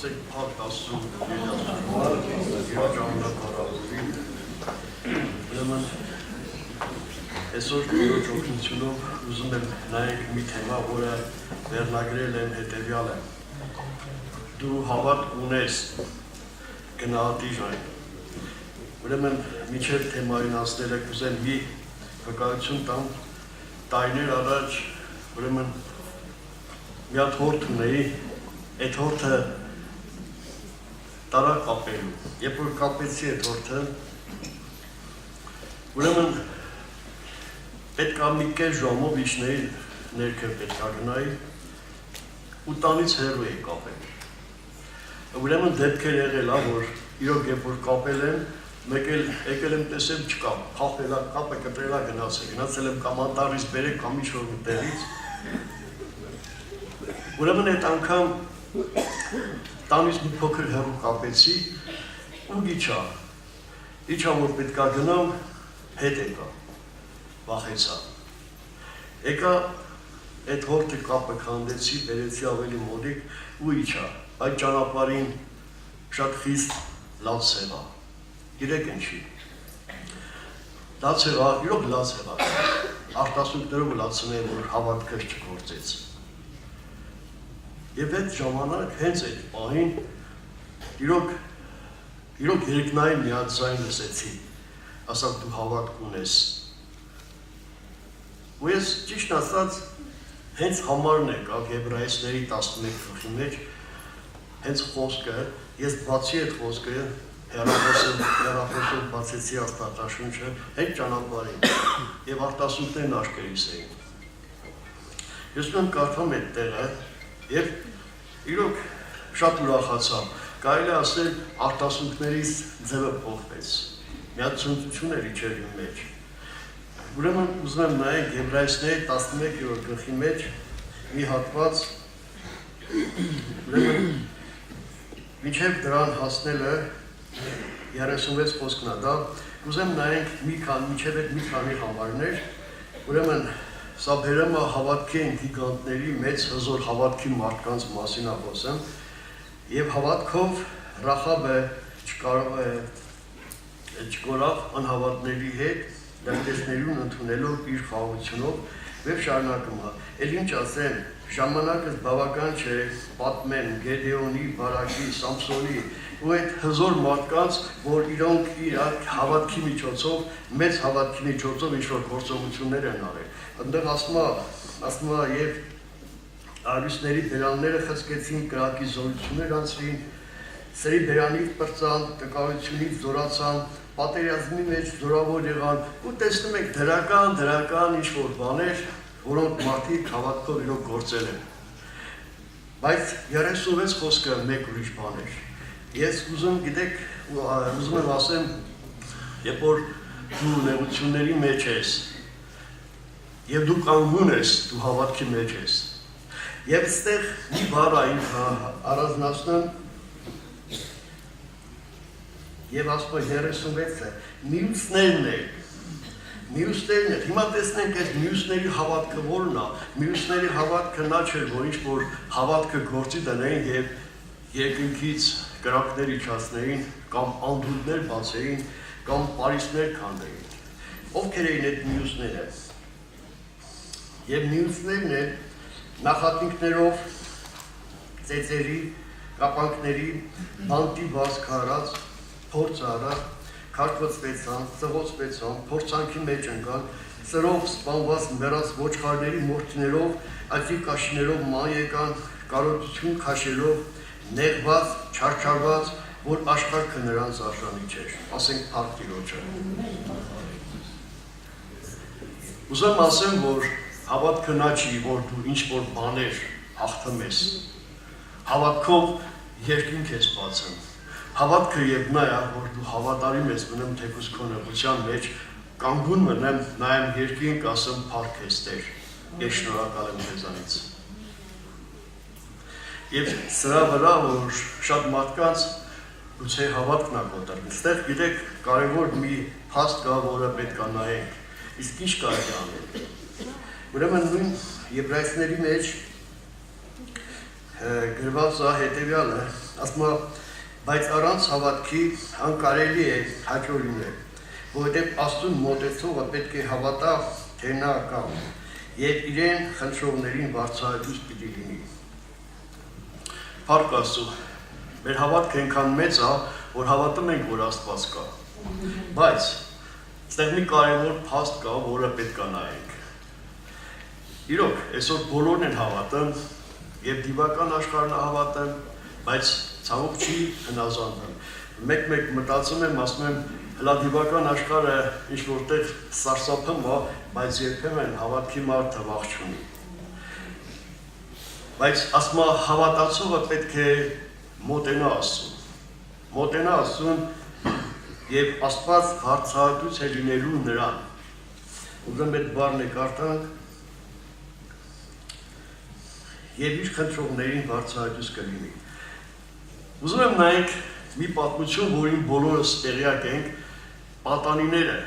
ասեք փառք Աստծուն, իր ժամանակարարին։ Ուրեմն այսօր Տիրոջ օգնությունով ուզում եմ նայենք մի թեմա, որը վերնագրել եմ հետևյալը։ Դու հավատք ունես գնահատի ժայն։ Ուրեմն միջև թեմային անցնելը կուզեմ մի վկայություն տամ, տարիներ առաջ ուրեմն մի հատ հորդ ունեի, այդ հորդը տարա կապելու, երբ որ կապեցի այդ հորդը, ուրեմն պետք է մի կես ժամով իջնեի ներքև պետք է գնայի ու տանից հեռու էի կապել։ Ուրեմն դեպքեր եղել է, որ իրոք երբ որ կապել եմ, մեկ էլ եկել եմ տեսեմ չկա, փախել է կապը, կտրել է գնացել եմ կամ անտառից բերեք կամ ինչ-որ տեղից։ Ուրեմն այդ անգամ տանից մի փոքր հեռու կապեցի ու իջա որ պետք է գնամ, հետ եկա, վախեցա։ Եկա այդ հորդը կապը քանդեցի, բերեցի ավելի մոտիկ ու իջա, այդ ճանապարհին շատ խիստ լաց եղա։ Գիտեք ինչի։ Լաց եղա, իրոք լաց եղա։ Արտասուքներով լացում եմ, որ հավատքս չգործեց։ Եվ այդ ժամանակ հենց այդ պահին իրոք երկնային մի հատ ձայն լսեցի, ասաք դու հավատք ունես։ Ու ես ճիշտ ասած հենց համարն եկավ Եբրայեցիների 11 գլխի մեջ, հենց խոսքը, ես բացի այդ խոսքը, հեռախոսով բացեցի Աստվածաշունչը, այդ ճանապարհին եւ արտասուքներն աչքերիս էին։ Ես ուրեմն կարդամ այդ տեղը եւ իրոք շատ ուրախացա, կարելի ասել արտասուքներից ձևը փոխվեց, մի հատ ցնծություն էր իջել իմ մեջ։ Ուրեմն ուզում եմ նայենք Եբրայեցիների 11-րդ գլխի մեջ մի հատված, ուրեմն մինչև դրան հասնելը 36 խոսքն է դա, ուզեմ նայենք մինչև այդ մի քանի համարներ, ուրեմն սա բերեմ հավատքի ինտիգրանտների մեծ հզոր հավատքի մարդկանց մասին խոսեմ եւ հավատքով Ռախաբը չկորավ անհավատների հետ դեպքերուն ընդունելով իր խաղաղությունով եւ շարունակում է։ Էլ ինչ ասեմ, ժամանակը բավական չէ պատմեն Գեդեոնի, Բարակի, Սամսոնի ու այդ հզոր մարդկանց, որ իրոնք իր հավատքի միջոցով, մեծ հավատքի միջոցով ինչ-որ գործողություններ են արել։ Այնտեղ ասում է եւ արյուսների բերանները խցկեցին, կրակի զորություններ անցրին, սերի բերանից պրծան, տկարությունից զորացան, պատերազմի մեջ զորավոր եղան ու տեսնում եք դրական ինչ-որ բաներ, որոնք մարդիկ հավատքով իրոք գործել են։ Բայց 36 խոսքը մեկ ուրիշ բան էր։ Ես ուզում եմ ասեմ, երբ որ դու նեղությունների մեջ ես, եւ դու կանգուն ես, դու հավատքի մեջ ես։ Եվ այստեղ մի բառ առանձնացնում եւ ասում 36-ը մյուսներն է։ Հիմա տեսնենք այդ մյուսների հավատքը որն է։ Մյուսների հավատքը նա չէ, որ ինչ-որ հավատքը գործի դնեին եւ երկնքից կրակներ իջացնեին կամ անդունդներ բացեին կամ պարիսներ քանդեին։ Ովքեր էին այդ մյուսները։ Եվ մյուսներն են նախատինքներով, ծեծերի, կապանքների, բանտի վազք արած, փորձ արած, քարկոծվեցան, ծղոցվեցան, փորձանքի մեջ ընկան, սրով սպանված մեռած ոչխարների մորթիներով, այծի կաշիներով ման եկան, կարոտություն քաշելով, նեղված, չարչարված, որ աշխարհքը նրանց արժանի չէր, ասենք փառք Տիրոջը։ Ուզում ասեմ, որ հավատքը նա չի, որ դու ինչ-որ բաներ հաղթում ես, հավատքով երկինք ես բացում, հավատքը եւ նա է, որ դու հավատարիմ ես մնում թեկուզ քո նեղության մեջ, կանգուն մնեմ, նայեմ երկինք, ասեմ փառք ես Տեր, ես շնորհակալ եմ քեզանից։ Եվ սրա վրա, որ շատ մարդկանց գուցե հավատքն է կոտրվում, այստեղ գիտեք կարևոր մի փաստ կա, որը պետք է նայենք, իսկ ինչ կարելի անել։ Ուրեմն նույն Եբրայեցիների մեջ գրված է հետևյալը, ասма բայց առանց հավատքի անկարելի է հաջող լինել, որովհետև Աստծուն մոտեցողը պետք է հավատա, թե նա կա, եւ իրեն խնդրողներին վարձահայտուց պիտի լինի։ Փառք Աստծո, մեր հավատքը այնքան մեծ է, որ հավատում ենք, որ Աստված կա։ Բայց այստեղ մի կարևոր փաստ կա, որը պետք է նայենք։ Իրոք, այսօր բոլորն են հավատում, եւ դիվական աշխարհն հավատում, բայց ցավոք չի հնազանդում։ Մեկ մտածում եմ, ասում եմ, հլա դիվական աշխարհը ինչ որտեղ սարսափում է, բայց երբեմն հավատքի մարդը վախ չունի։ Բայց ասма հավատացողը պետք է մոտենա Աստծուն եւ Աստված հարցահայտուց է լինելու նրան։ Ուզում այդ բառն կարդանք եւ իր խնդրողներին հարցահայտուց կլինի։ Ուզում եմ նայենք մի պատմություն, որին բոլորս տեղյակ ենք, պատանիները։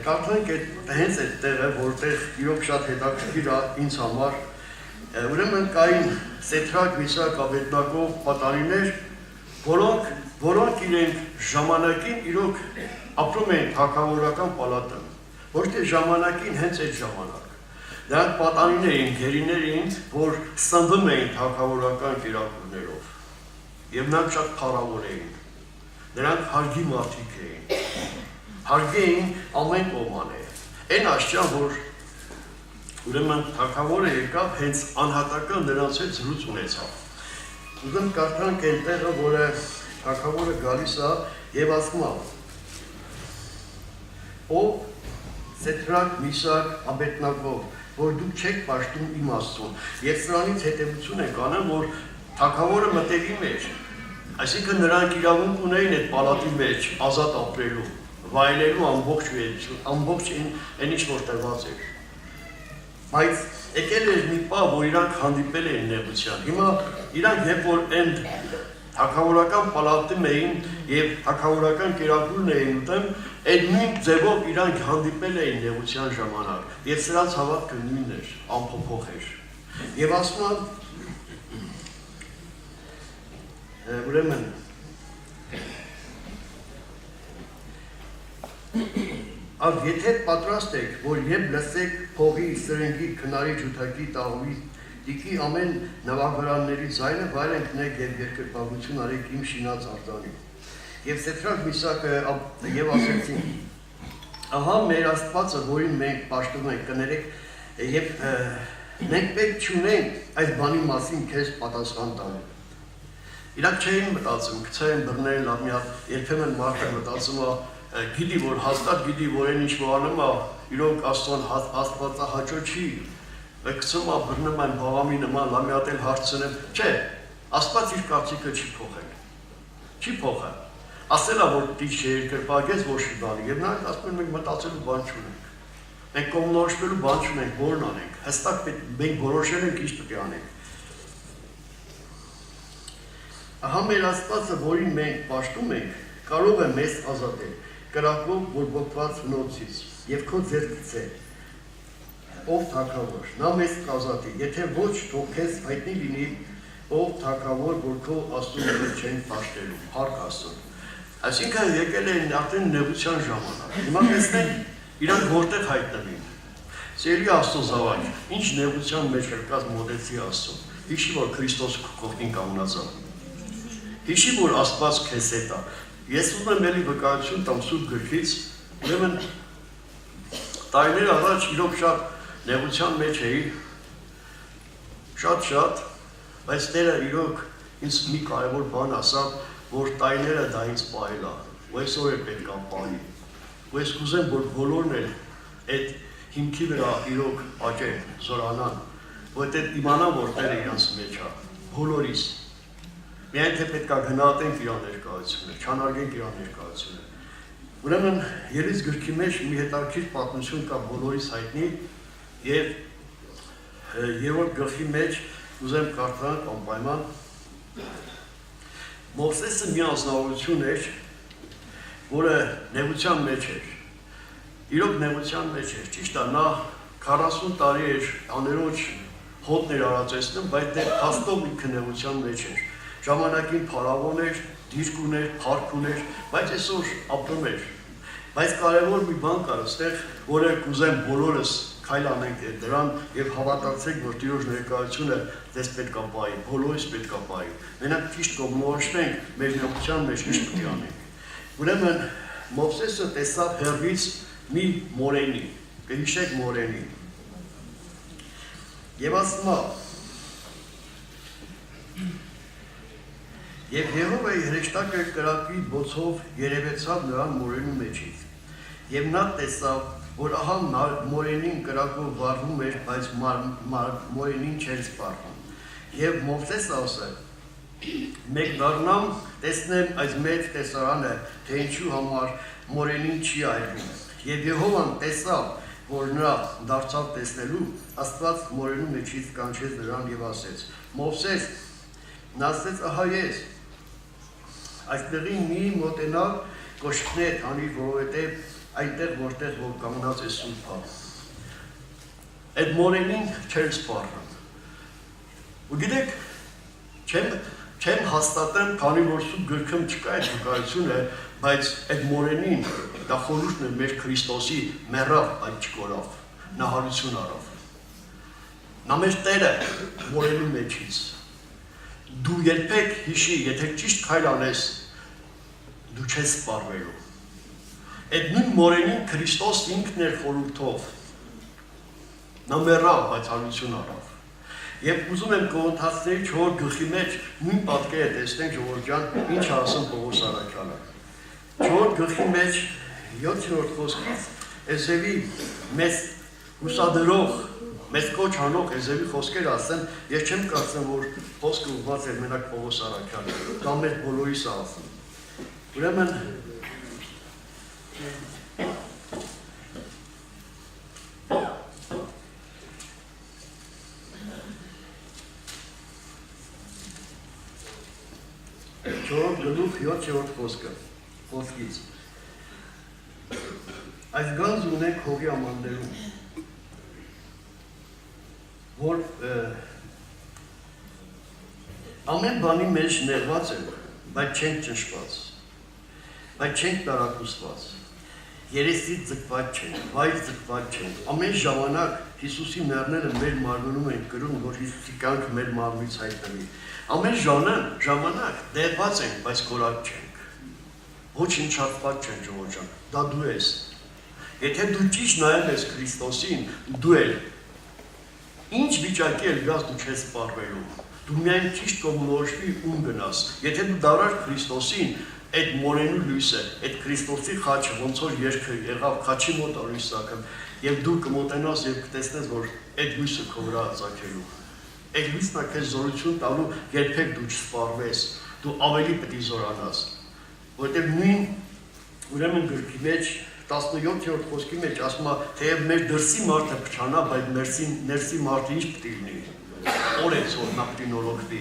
Կարդանք հենց այդ տեղը, որտեղ իրոք շատ հետաքրքիր է ինձ համար։ Ուրեմն կային Սեդրակ, Միսակ, Աբեդնագո պատանիներ, որոնք իրենք ժամանակին իրոք ապրում էին թագավորական պալատում, ոչ թե ժամանակին հենց այդ ժամանակ։ Նրանք պատանիներ էին, գերիներ էին, որ սնվում էին թագավորական կերակուրներով, եւ նրանք շատ փառավոր էին։ Նրանք հարգի մարդիկ էին, հարգի էին ամեն կողմանը։ Այն աշճան, որ ուրեմն թագավորը եկավ, հենց անհատական նրանց հետ զրույց ունեցավ։ Ուզում կարդանք այն տեղը, որը թագավորը գալիս է եւ ասում է. «Ով Սեդրակ, Միսակ, Աբեդնագո, որ դուք չեք պաշտում իմ Աստծուն, եւ սրանից հետևություն եք անում, որ թագավորը մտերի մեջ, այսինքն նրանք իրավունք ունեին այդ պալատի մեջ ազատ ապրելու, վայելելու ամբողջ այն ինչ որ տրված էր։ Բայց եկել էր մի պահ, որ իրանք հանդիպել էին նեղության։ Հիմա իրանք երբ որ այն թագավորական պալատում էին եւ թագավորական կերակուրն էին ուտում, այդ նույն ձևով իրանք հանդիպել էին նեղության ժամանակ եւ սրանց հավատքը նույնն էր, անփոփոխ էր։ Եվ ասում եմ ուրեմն եթե պատրաստ եք, որ երբ լսեք փողի, սրենգի, քնարի, ջութակի, տաղովի, տիկի ամեն նվագարանների ձայնը վայր ընկնեք եւ երկրպագություն արեք իմ շինած արձանին։ Եվ Սեդրակ, Միսակը եւ ասեցին. ահա մեր Աստվածը, որին մենք պաշտում ենք, կներեք եւ մենք պետք չունենք այս բանի մասին քեզ պատասխան տալ։ Իրանք չէին մտածում, գցեն բռնել լավ մի հատ, երբեմն մարդը մտածում է գիտի, որ հաստատ գիտի, որ այն ինչ որ անում է, իրոք Աստվածահաճո չի, գցում է, բռնում այն բաղամի նման, լավ մի հատ էլ հարցնեմ, չէ, Աստված իր կարծիքը չի փոխել, չի փոխել, ասել է, որ դիչ երկրպագեց ոչ մի բանի, եւ նրանք ասում են, մենք մտածելու բան չունենք, մենք կողմնորոշվելու բան չունենք, որն անենք, հստակ մենք որոշել ենք ինչ պետք է անենք։ Ահա մեր Աստվածը, որին մենք պաշտում ենք, կարող է մեզ ազատել, կրակով բորբոքված հնոցից եւ քո ձեռքից է, ով թագավոր, նա մեզ կազատի, եթե ոչ, թող քեզ հայտնի լինի, ով թագավոր, որ քո Աստծուն չեն պաշտելու, փառք Աստծուն։ Այսինքն եկել են արդեն նեղության ժամանակ։ Հիմա տեսնենք իրանք որտեղ հայտնվին։ Սիրելի Աստծո զավակ, ինչ նեղության մեջ ելկած մոտեցի Աստծուն։ Հիշի, որ Քրիստոսը քո կողքին կանգնած է։ Հիշի, որ Աստված քեզ հետ է։ Ես ուզում եմ ելի վկայություն տամ Սուրբ գրքից, ուրեմն տարիներ առաջ իրոք շատ նեղության մեջ էի, շատ, բայց Տերը իրոք ինձ մի կարևոր բան ասավ, որ տարիները դա ինձ պահել է, ու այսօր է պետք է պահի, ու ես կուզեմ, որ բոլորն էլ այդ հիմքի վրա իրոք աճեն, զորանան, որտեղ իմանան, որ Տերը իրանց մեջ է, բոլորիս։ Միայն թե պետք է գնահատենք իր ներկայությունը, չանարգենք իր ներկայությունը։ Ուրեմն Ելից գրքի մեջ մի հետաքրքիր պատմություն կա բոլորիս հայտնի եւ երրորդ գլխի մեջ ուզեմ կարդալ անպայման Մովսեսը մի անձնավորություն էր, որը նեղության մեջ էր։ Իրոք նեղության մեջ էր, ճիշտ է, նա 40 տարի էր աներոջ հոտներ արածեցնում, բայց դեռ հաստով ինքը նեղության մեջ էր։ ժամանակին փարավոն էր, դիրք ուներ, փառք ուներ, բայց այսօր ապրում էր։ Բայց կարևոր մի բան կար այստեղ, որը կուզեմ բոլորս քայլ անենք դրան եւ հավատացեք, որ Տիրոջ ներկայությունը դες պետք է պահի, բոլորս պետք է պահի։ Մենակ ճիշտ կողմնորոշվենք, մեր նոքության մեջ ինչ պետք է անենք։ Ուրեմն Մովսեսը տեսավ հեռվից մի մորենի, կհիշեք մորենի։ Եվ ասում է, եւ Եհովայի հրեշտակը կրակի բոցով երևեցավ նրան մորենու մեջից։ Եվ նա տեսավ, որ ահա մորենին կրակով վառվում էր, բայց մորենին չէր սպառվում։ Եվ Մովսեսը ասել, մեկ դառնամ տեսնեմ այս մեծ տեսարանը, թե ինչու համար մորենին չի այրվում։ Եվ Եհովան տեսավ, որ նրա դարձավ տեսնելու, Աստված մորենու մեջից կանչեց նրան եւ ասեց. Մովսես, նա ասեց, ահա ես։ Այստեղին մի մոտենալ կոշկներ հանիր, որովհետեւ այնտեղ որտեղ որ կանգնած է սուրբը։ Այդ մորենին չէր սպառնում։ Ու գիտեք, չեմ հաստատեմ, քանի որ սուրբ գրքում չկա այդ վկայությունը, բայց այդ մորենին դա խորհուրդն է մեր Քրիստոսի մեռավ, բայց չկորավ, նա հարություն արավ։ Նա մեր Տերը մորենու մեջից։ Դու երբեք հիշի, եթե ճիշտ քայլ անես, դու չես սպառվելու։ Այդ նույն մորենին Քրիստոս ինքն էր խորհուրդով։ Նա մեռավ, բայց հարություն արավ։ Եվ ուզում եմ Կողոնթացիների 4 գլխի մեջ նույն պատկերը տեսնենք, ժողովուրդ ջան, ինչ ասում Պողոս առաքյալը։ 4 գլխի մեջ 7-րդ խոսքից Էզևի մեծ հուսադրող, մեծ կոչ անող Էզևի խոսքեր ասեմ, ես չեմ կարծում, որ խոսքը ուղղված էր մենակ Պողոս առաքյալը, դա մեր բոլորիս ասում։ Ուրեմն Չորրորդ գլուխ 7-րդ խոսքից Այս գանձ ունենք հողի ամաններում, որ ամեն բանի մեջ ներված ենք, բայց չենք ճնշված, բայց չենք տարակուսված, երեսից ձգված չենք, վայր ձգված չենք, ամեն ժամանակ Հիսուսի մեռները մեր մարմնում ենք կրում, որ Հիսուսի կյանքը մեր մարմնից հայտնվի, ամեն ժամանակ դեղված ենք, բայց կորակ չենք, ոչինչ չարթված չենք ժողովուրդ ջան, դա դու ես, եթե դու ճիշտ նայել ես Քրիստոսին, դու էլ ինչ վիճակի էլ գաս դու չես սպառվելու, դու միայն ճիշտ կողմնորոշվի ում գնաս, եթե դու դառար Քրիստոսին, այդ մորենու լույսը, այդ Քրիստոսի խաչը, ոնց որ երգը եղավ, խաչի մոտ լույս ծագում, եւ դու կմոտենաս եւ կտեսնես, որ այդ լույսը քո վրա ծագելու։ Այդ լույսն է քեզ զորություն տալու, երբեք դու չսպառվես, դու ավելի պետք է զորանաս, որտեղ նույն ուրեմն գրքի մեջ 17-րդ խոսքի մեջ ասում է, թեև մեր դրսի մարդը փչանա, բայց ներսի մարդը ինչ պետք է լինի։ Օրեցօր նա պետք է նորոգվի։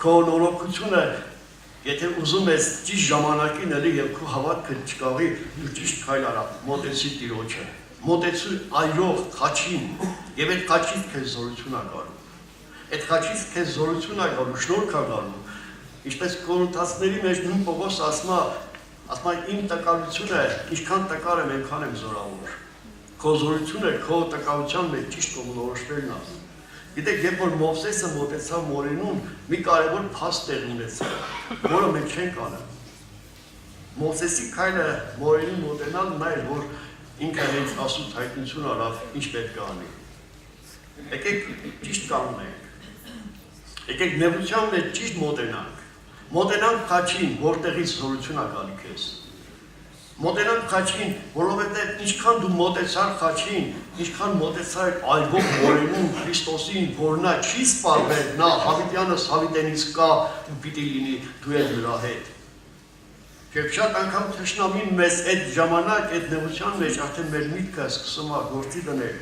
Քո նորոգությունը, եթե ուզում ես ճիշտ ժամանակին էլի եւ քո հավատքը չկաղի, դու ճիշտ քայլ արա, մոտեցի Տիրոջը։ Մոտեցու այրող խաչին, եւ այդ խաչից քեզ զորություն է գալու։ Այդ խաչից քեզ զորություն է գալու, շնորհք է գալու։ Ինչպես Կորինթացիների մեջ նույն Պողոս ասում է իմ տկարությունը, ինչքան տկար եմ, այնքան եմ զորավոր։ Քո զորությունը քո տկարության մեջ ճիշտ կողմնորոշվելն է։ Գիտեք, երբ որ Մովսեսը մոտեցավ մորենուն, մի կարևոր փաստ տեղ ունեցավ, որը մենք չենք անում։ Մովսեսի քայլը մորենին մոտենալն էր, որ ինքը հենց Աստծո հայտնություն արավ, ինչ պետք է անի։ Եկեք ճիշտ կանգնենք։ Եկեք նեղության մեջ ճիշտ մոտենանք։ Մոտենանք խաչին, որտեղից զորություն է գալի քեզ։ Մոտենանք խաչին, որովհետև ինչքան դու մոտեցար խաչին, ինչքան մոտեցար այլվող մորենուն Քրիստոսին, որ նա չի սպառվել, նա հավիտյանս հավիտենից կա ու պիտի լինի դու ես նրա հետ։ Եվ շատ անգամ թշնամին մեզ այդ ժամանակ, այդ նեղության մեջ արդեն մեր միտքը սկսում է գործի դնել։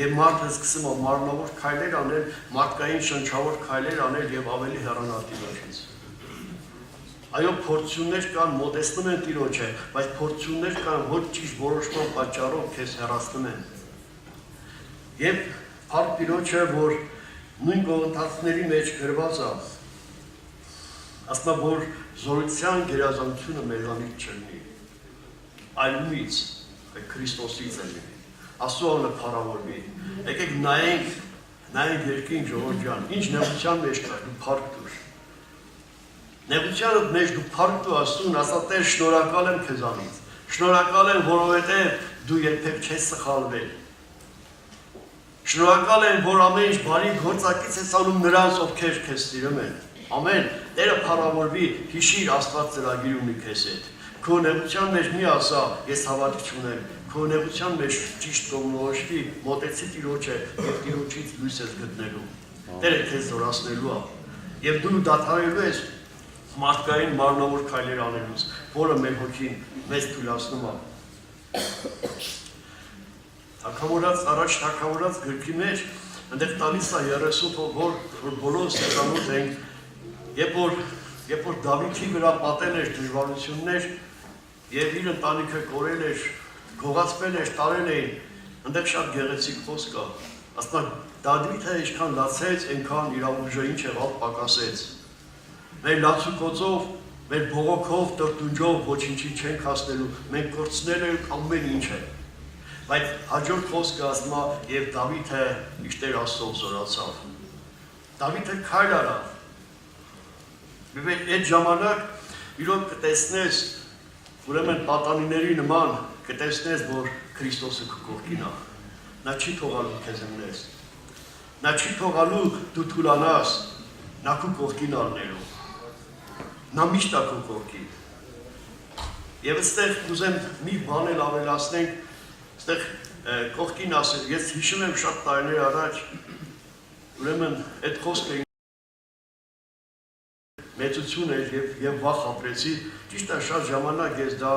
Եվ մարդը սկսում է մարմնավոր քայլեր անել, մարդկային շնչավոր քայլեր անել եւ ավելի հեռանալ Տիրոջից։ Այո, փորձություններ կան, մոտեցնում են Տիրոջը, բայց փորձություններ կան, ոչ ճիշտ որոշման պատճառով քեզ հեռացնում են։ Եվ փառք Տիրոջը, որ նույն Կողոնթացիների մեջ գրված է, ասма որ զորության գերազանցությունը մեզանից չլինի, այլ ումից, այդ Քրիստոսից է լինի, Աստծո փառավորվի, եկեք նայենք երկին ժողովուրդ ջան, ինչ նեղության մեջ կա, դու փառք տուր, նեղության մեջ դու փառք տու Աստծուն, ասա Տեր շնորհակալ եմ քեզանից, շնորհակալ եմ, որովհետև դու երբեք չես սխալվել, շնորհակալ եմ, որ ամեն ինչ բարի գործակից ես անում նրանց, ովքեր քեզ սիրում են, ամեն, Տերը փառավորվի, հիշիր Աստված ծրագիր ունի քեզ հետ, քո նեղության մեջ մի ասա, ես հավատք չունեմ, քո նեղության մեջ ճիշտ կողմնորոշվի, մոտեցի Տիրոջը եւ Տիրոջից լույս ես գտնելու, Տերը քեզ զորացնելու է, եւ դու դադարելու ես մարդկային մարմնավոր քայլեր անելուց, որը մեր հոգին մեզ թույլատնում է։ Առաջ թագավորած գրքի մեջ այնտեղ տալիս է 30 որ բոլորս ծանոթ ենք, երբ որ Դավիթի վրա պատել էր դժվարություններ եւ իր ընտանիքը կորել էր, գողացվել էր, տարել էին, այնտեղ շատ գեղեցիկ խոսք կա։ Ասում Դավիթը ինչքան լացեց, այնքան իր ուժը ինչ եղավ պակասեց։ Մեր լացուկոցով, մեր բողոքով, տրտունջով ոչինչի չենք հասնելու, մենք կորցնել ենք ամեն ինչը։ Բայց հաջորդ խոսքը ասում է, եւ Դավիթը իշխեր Աստծո զորացավ։ Դավիթը քայլ արավ։ Այդ ժամանակ իրոք կտեսնես, ուրեմն պատանիների նման կտեսնես, որ Քրիստոսը քո կողքին է։ Նա չի թողալու քեզ ընկնես։ Նա չի թողալու դու թուլանաս, նա քո կողքին առնելու։ Նա միշտ է քո կողքին։ Եվ այստեղ ուզեմ մի բան էլ ավելացնենք, այստեղ կողքին ասել, ես հիշում եմ շատ տարիներ առաջ, ուրեմն այդ խոսքը մեծություն էր եւ վախ ապրեցի, ճիշտ է շատ ժամանակ ես դա